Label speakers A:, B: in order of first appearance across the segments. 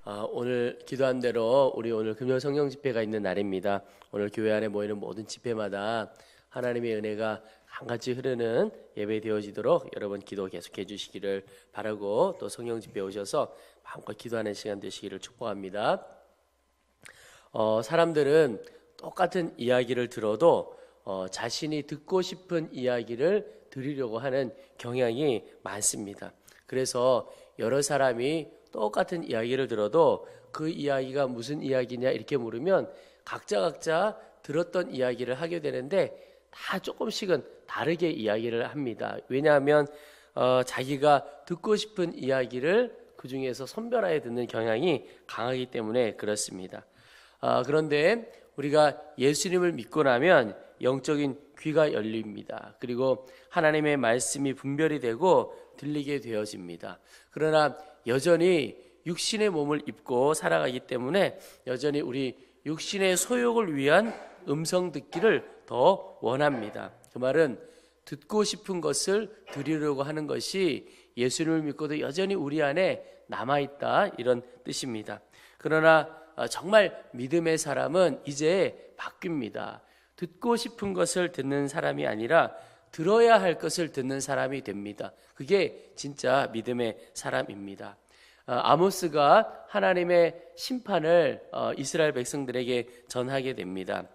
A: 오늘 기도한 대로 우리 오늘 금요 성령 집회가 있는 날입니다. 오늘 교회 안에 모이는 모든 집회마다 하나님의 은혜가 한같이 흐르는 예배 되어지도록 여러분 기도 계속해 주시기를 바라고, 또 성령 집회 오셔서 마음껏 기도하는 시간 되시기를 축복합니다. 사람들은 똑같은 이야기를 들어도 자신이 듣고 싶은 이야기를 들으려고 하는 경향이 많습니다. 그래서 여러 사람이 똑같은 이야기를 들어도 그 이야기가 무슨 이야기냐 이렇게 물으면 각자 들었던 이야기를 하게 되는데 다 조금씩은 다르게 이야기를 합니다. 왜냐하면 자기가 듣고 싶은 이야기를 그 중에서 선별하여 듣는 경향이 강하기 때문에 그렇습니다. 그런데 우리가 예수님을 믿고 나면 영적인 귀가 열립니다. 그리고 하나님의 말씀이 분별이 되고 들리게 되어집니다. 그러나 여전히 육신의 몸을 입고 살아가기 때문에 여전히 우리 육신의 소욕을 위한 음성 듣기를 더 원합니다. 그 말은 듣고 싶은 것을 들으려고 하는 것이 예수님을 믿고도 여전히 우리 안에 남아있다, 이런 뜻입니다. 그러나 정말 믿음의 사람은 이제 바뀝니다. 듣고 싶은 것을 듣는 사람이 아니라 들어야 할 것을 듣는 사람이 됩니다. 그게 진짜 믿음의 사람입니다. 아모스가 하나님의 심판을 이스라엘 백성들에게 전하게 됩니다.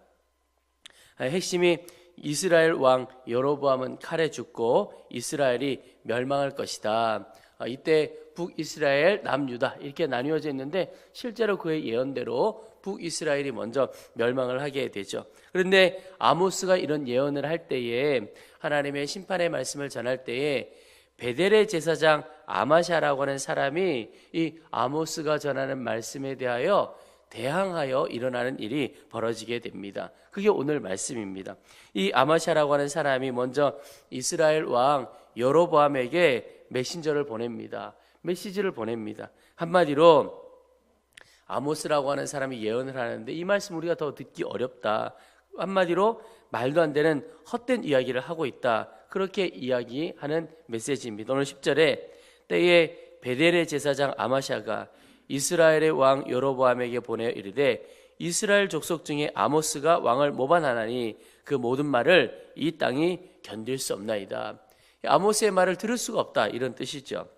A: 핵심이 이스라엘 왕 여로보암은 칼에 죽고 이스라엘이 멸망할 것이다. 이때 북이스라엘, 남유다 이렇게 나뉘어져 있는데 실제로 그의 예언대로 북이스라엘이 먼저 멸망을 하게 되죠. 그런데 아모스가 이런 예언을 할 때에, 하나님의 심판의 말씀을 전할 때에 베델의 제사장 아마샤라고 하는 사람이 이 아모스가 전하는 말씀에 대항하여 일어나는 일이 벌어지게 됩니다. 그게 오늘 말씀입니다. 이 아마샤라고 하는 사람이 먼저 이스라엘 왕 여로보암에게 메신저를 보냅니다. 메시지를 보냅니다. 한마디로 아모스라고 하는 사람이 예언을 하는데 이 말씀 우리가 더 듣기 어렵다. 한마디로 말도 안 되는 헛된 이야기를 하고 있다. 그렇게 이야기하는 메시지입니다. 오늘 10절에 때에 베델의 제사장 아마샤가 이스라엘의 왕 여로보암에게 보내어 이르되 이스라엘 족속 중에 아모스가 왕을 모반하나니 그 모든 말을 이 땅이 견딜 수 없나이다. 아모스의 말을 들을 수가 없다, 이런 뜻이죠.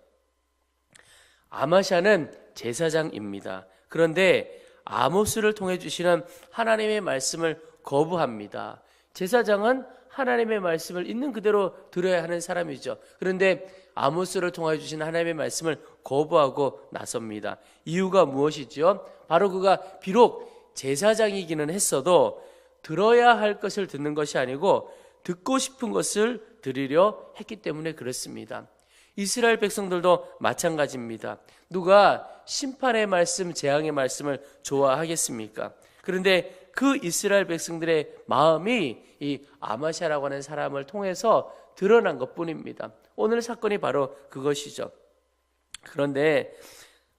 A: 아마샤는 제사장입니다. 그런데 아모스를 통해 주시는 하나님의 말씀을 거부합니다. 제사장은 하나님의 말씀을 있는 그대로 들어야 하는 사람이죠. 그런데 아모스를 통해 주신 하나님의 말씀을 거부하고 나섭니다. 이유가 무엇이죠? 바로 그가 비록 제사장이기는 했어도 들어야 할 것을 듣는 것이 아니고 듣고 싶은 것을 들으려 했기 때문에 그렇습니다. 이스라엘 백성들도 마찬가지입니다. 누가 심판의 말씀, 재앙의 말씀을 좋아하겠습니까? 그런데 그 이스라엘 백성들의 마음이 이 아마샤라고 하는 사람을 통해서 드러난 것뿐입니다. 오늘 사건이 바로 그것이죠. 그런데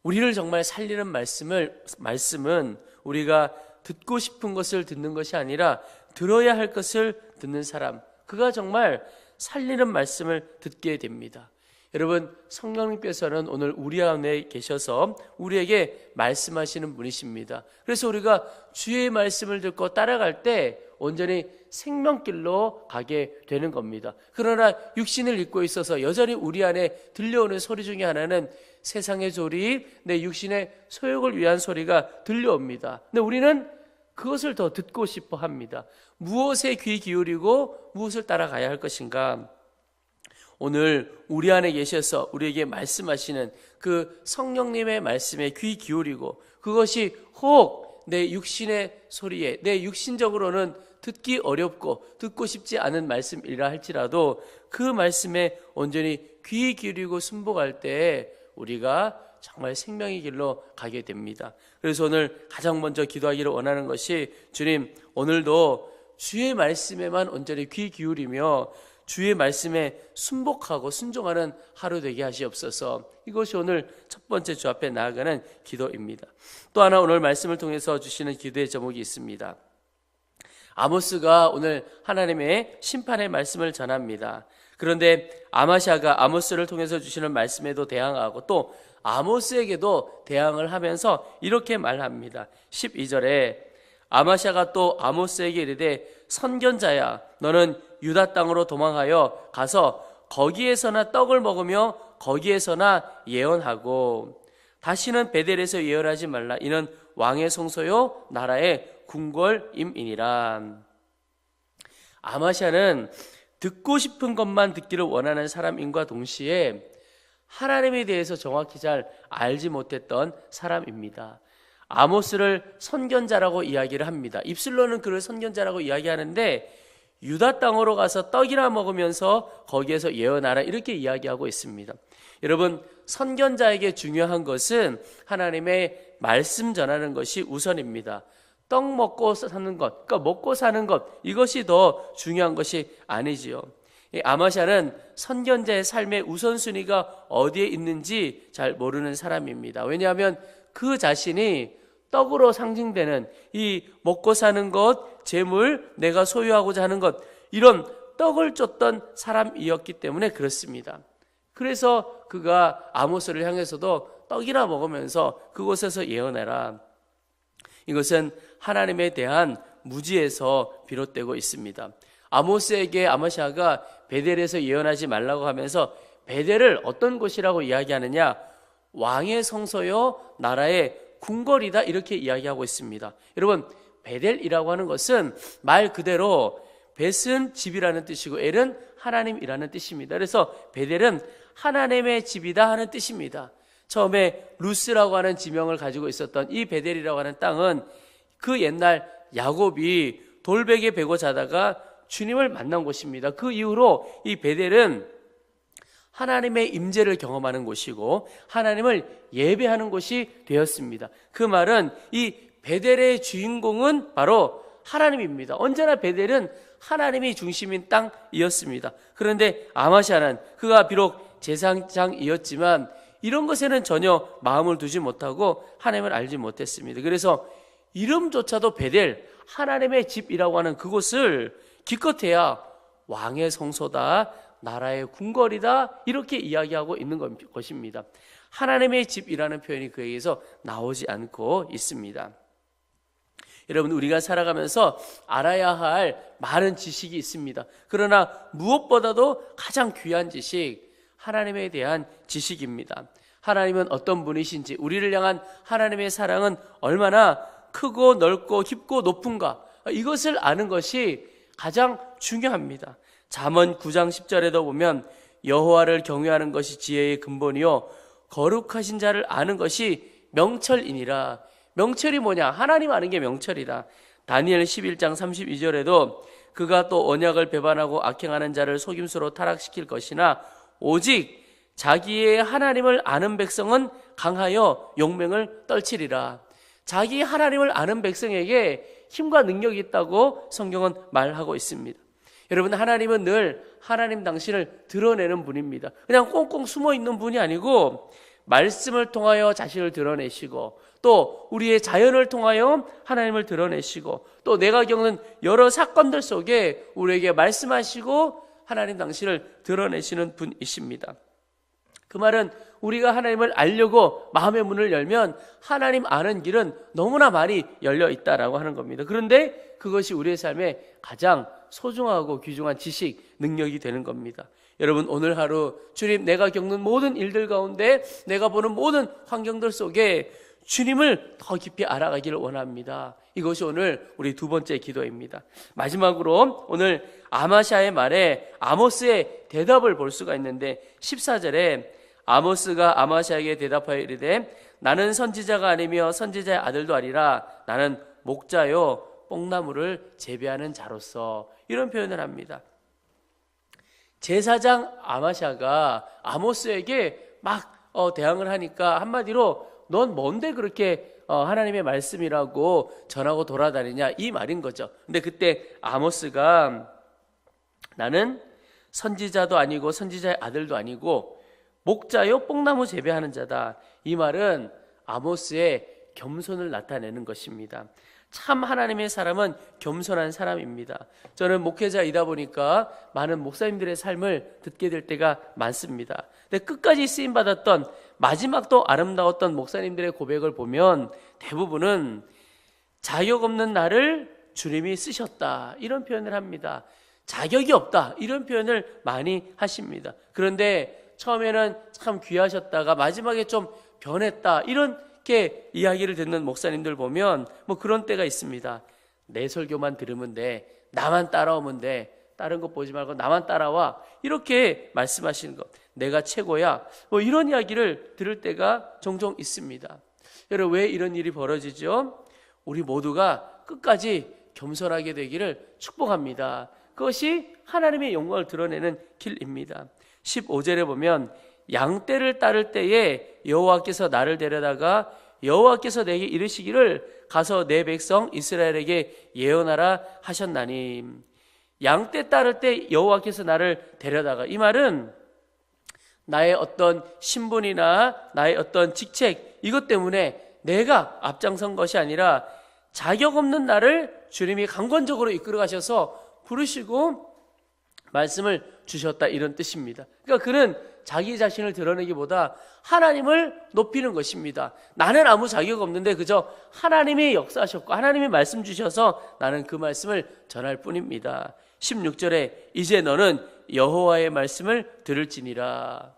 A: 우리를 정말 살리는 말씀은 우리가 듣고 싶은 것을 듣는 것이 아니라 들어야 할 것을 듣는 사람, 그가 정말 살리는 말씀을 듣게 됩니다. 여러분, 성령님께서는 오늘 우리 안에 계셔서 우리에게 말씀하시는 분이십니다. 그래서 우리가 주의 말씀을 듣고 따라갈 때 온전히 생명길로 가게 되는 겁니다. 그러나 육신을 입고 있어서 여전히 우리 안에 들려오는 소리 중에 하나는 세상의 소리, 내 육신의 소욕을 위한 소리가 들려옵니다. 근데 우리는 그것을 더 듣고 싶어 합니다. 무엇에 귀 기울이고 무엇을 따라가야 할 것인가? 오늘 우리 안에 계셔서 우리에게 말씀하시는 그 성령님의 말씀에 귀 기울이고, 그것이 혹 내 육신의 소리에, 내 육신적으로는 듣기 어렵고 듣고 싶지 않은 말씀이라 할지라도 그 말씀에 온전히 귀 기울이고 순복할 때 우리가 정말 생명의 길로 가게 됩니다. 그래서 오늘 가장 먼저 기도하기를 원하는 것이, 주님, 오늘도 주의 말씀에만 온전히 귀 기울이며 주의 말씀에 순복하고 순종하는 하루 되게 하시옵소서. 이것이 오늘 첫 번째 주 앞에 나아가는 기도입니다. 또 하나 오늘 말씀을 통해서 주시는 기도의 제목이 있습니다. 아모스가 오늘 하나님의 심판의 말씀을 전합니다. 그런데 아마샤가 아모스를 통해서 주시는 말씀에도 대항하고 또 아모스에게도 대항을 하면서 이렇게 말합니다. 12절에 아마샤가 또 아모스에게 이르되 선견자야 너는 유다 땅으로 도망하여 가서 거기에서나 떡을 먹으며 거기에서나 예언하고 다시는 베델에서 예언하지 말라. 이는 왕의 성소요 나라의 궁궐임이니라. 아마샤는 듣고 싶은 것만 듣기를 원하는 사람임과 동시에 하나님에 대해서 정확히 잘 알지 못했던 사람입니다. 아모스를 선견자라고 이야기를 합니다. 입술로는 그를 선견자라고 이야기하는데 유다 땅으로 가서 떡이나 먹으면서 거기에서 예언하라 이렇게 이야기하고 있습니다. 여러분, 선견자에게 중요한 것은 하나님의 말씀 전하는 것이 우선입니다. 떡 먹고 사는 것, 그러니까 먹고 사는 것, 이것이 더 중요한 것이 아니지요. 아마샤는 선견자의 삶의 우선순위가 어디에 있는지 잘 모르는 사람입니다. 왜냐하면 그 자신이 떡으로 상징되는 이 먹고 사는 것, 재물, 내가 소유하고자 하는 것, 이런 떡을 쫓던 사람이었기 때문에 그렇습니다. 그래서 그가 아모스를 향해서도 떡이나 먹으면서 그곳에서 예언해라. 이것은 하나님에 대한 무지에서 비롯되고 있습니다. 아모스에게 아마샤가 베델에서 예언하지 말라고 하면서 베델을 어떤 곳이라고 이야기하느냐? 왕의 성소요 나라의 궁궐이다 이렇게 이야기하고 있습니다. 여러분, 베델이라고 하는 것은 말 그대로 벳은 집이라는 뜻이고 엘은 하나님이라는 뜻입니다. 그래서 베델은 하나님의 집이다 하는 뜻입니다. 처음에 루스라고 하는 지명을 가지고 있었던 이 베델이라고 하는 땅은 그 옛날 야곱이 돌베개 베고 자다가 주님을 만난 곳입니다. 그 이후로 이 베델은 하나님의 임재를 경험하는 곳이고 하나님을 예배하는 곳이 되었습니다. 그 말은 이 베델의 주인공은 바로 하나님입니다. 언제나 베델은 하나님이 중심인 땅이었습니다. 그런데 아마샤는 그가 비록 제사장이었지만 이런 것에는 전혀 마음을 두지 못하고 하나님을 알지 못했습니다. 그래서 이름조차도 베델, 하나님의 집이라고 하는 그곳을 기껏해야 왕의 성소다, 나라의 궁궐이다 이렇게 이야기하고 있는 것입니다. 하나님의 집이라는 표현이 그에게서 나오지 않고 있습니다. 여러분, 우리가 살아가면서 알아야 할 많은 지식이 있습니다. 그러나 무엇보다도 가장 귀한 지식, 하나님에 대한 지식입니다. 하나님은 어떤 분이신지, 우리를 향한 하나님의 사랑은 얼마나 크고 넓고 깊고 높은가, 이것을 아는 것이 가장 중요합니다. 잠언 9장 10절에도 보면 여호와를 경외하는 것이 지혜의 근본이요 거룩하신 자를 아는 것이 명철이니라. 명철이 뭐냐? 하나님 아는 게 명철이다. 다니엘 11장 32절에도 그가 또 언약을 배반하고 악행하는 자를 속임수로 타락시킬 것이나 오직 자기의 하나님을 아는 백성은 강하여 용맹을 떨치리라. 자기 하나님을 아는 백성에게 힘과 능력이 있다고 성경은 말하고 있습니다. 여러분, 하나님은 늘 하나님 당신을 드러내는 분입니다. 그냥 꽁꽁 숨어 있는 분이 아니고 말씀을 통하여 자신을 드러내시고 또 우리의 자연을 통하여 하나님을 드러내시고 또 내가 겪는 여러 사건들 속에 우리에게 말씀하시고 하나님 당신을 드러내시는 분이십니다. 그 말은 우리가 하나님을 알려고 마음의 문을 열면 하나님 아는 길은 너무나 많이 열려 있다라고 하는 겁니다. 그런데 그것이 우리의 삶에 가장 소중하고 귀중한 지식, 능력이 되는 겁니다. 여러분, 오늘 하루 주님, 내가 겪는 모든 일들 가운데 내가 보는 모든 환경들 속에 주님을 더 깊이 알아가기를 원합니다. 이것이 오늘 우리 두 번째 기도입니다. 마지막으로 오늘 아마샤의 말에 아모스의 대답을 볼 수가 있는데 14절에 아모스가 아마샤에게 대답하여 이르되 나는 선지자가 아니며 선지자의 아들도 아니라 나는 목자요 뽕나무를 재배하는 자로서, 이런 표현을 합니다. 제사장 아마샤가 아모스에게 막 대항을 하니까 한마디로 넌 뭔데 그렇게 하나님의 말씀이라고 전하고 돌아다니냐, 이 말인 거죠. 근데 그때 아모스가 나는 선지자도 아니고 선지자의 아들도 아니고 목자요 뽕나무 재배하는 자다. 이 말은 아모스의 겸손을 나타내는 것입니다. 참 하나님의 사람은 겸손한 사람입니다. 저는 목회자이다 보니까 많은 목사님들의 삶을 듣게 될 때가 많습니다. 근데 끝까지 쓰임받았던 마지막 또 아름다웠던 목사님들의 고백을 보면 대부분은 자격 없는 나를 주님이 쓰셨다, 이런 표현을 합니다. 자격이 없다, 이런 표현을 많이 하십니다. 그런데 처음에는 참 귀하셨다가 마지막에 좀 변했다, 이렇게 이야기를 듣는 목사님들 보면 뭐 그런 때가 있습니다. 내 설교만 들으면 돼, 나만 따라오면 돼, 다른 것 보지 말고 나만 따라와, 이렇게 말씀하시는 것, 내가 최고야, 뭐 이런 이야기를 들을 때가 종종 있습니다. 여러분, 왜 이런 일이 벌어지죠? 우리 모두가 끝까지 겸손하게 되기를 축복합니다. 그것이 하나님의 영광을 드러내는 길입니다. 15절에 보면 양떼를 따를 때에 여호와께서 나를 데려다가 여호와께서 내게 이르시기를 가서 내 백성 이스라엘에게 예언하라 하셨나니, 양떼 따를 때 여호와께서 나를 데려다가, 이 말은 나의 어떤 신분이나 나의 어떤 직책, 이것 때문에 내가 앞장선 것이 아니라 자격 없는 나를 주님이 강권적으로 이끌어 가셔서 부르시고 말씀을 주셨다, 이런 뜻입니다. 그러니까 그는 자기 자신을 드러내기보다 하나님을 높이는 것입니다. 나는 아무 자격 없는데 그저 하나님이 역사하셨고 하나님이 말씀 주셔서 나는 그 말씀을 전할 뿐입니다. 16절에 이제 너는 여호와의 말씀을 들을지니라.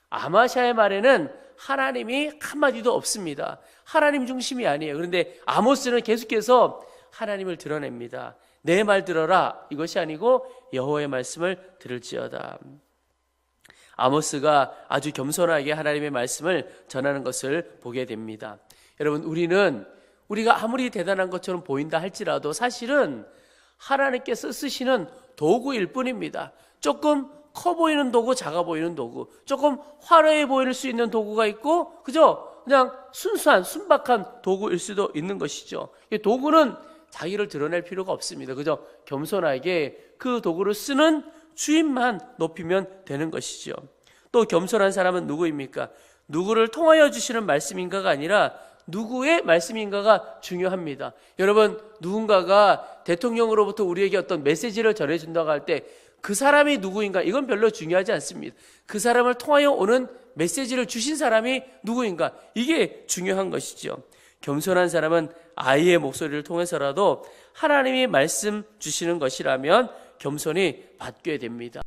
A: 아마샤의 말에는 하나님이 한마디도 없습니다. 하나님 중심이 아니에요. 그런데 아모스는 계속해서 하나님을 드러냅니다. 내 말 들어라, 이것이 아니고 여호와의 말씀을 들을지어다. 아모스가 아주 겸손하게 하나님의 말씀을 전하는 것을 보게 됩니다. 여러분, 우리가 아무리 대단한 것처럼 보인다 할지라도 사실은 하나님께서 쓰시는 도구일 뿐입니다. 조금 커 보이는 도구, 작아 보이는 도구, 조금 화려해 보일 수 있는 도구가 있고 그냥 순수한 순박한 도구일 수도 있는 것이죠. 이 도구는 자기를 드러낼 필요가 없습니다. 그저 겸손하게 그 도구를 쓰는 주인만 높이면 되는 것이죠. 또 겸손한 사람은 누구입니까? 누구를 통하여 주시는 말씀인가가 아니라 누구의 말씀인가가 중요합니다. 여러분, 누군가가 대통령으로부터 우리에게 어떤 메시지를 전해준다고 할 때 그 사람이 누구인가, 이건 별로 중요하지 않습니다. 그 사람을 통하여 오는 메시지를 주신 사람이 누구인가, 이게 중요한 것이죠. 겸손한 사람은 아이의 목소리를 통해서라도 하나님이 말씀 주시는 것이라면 겸손히 받게 됩니다.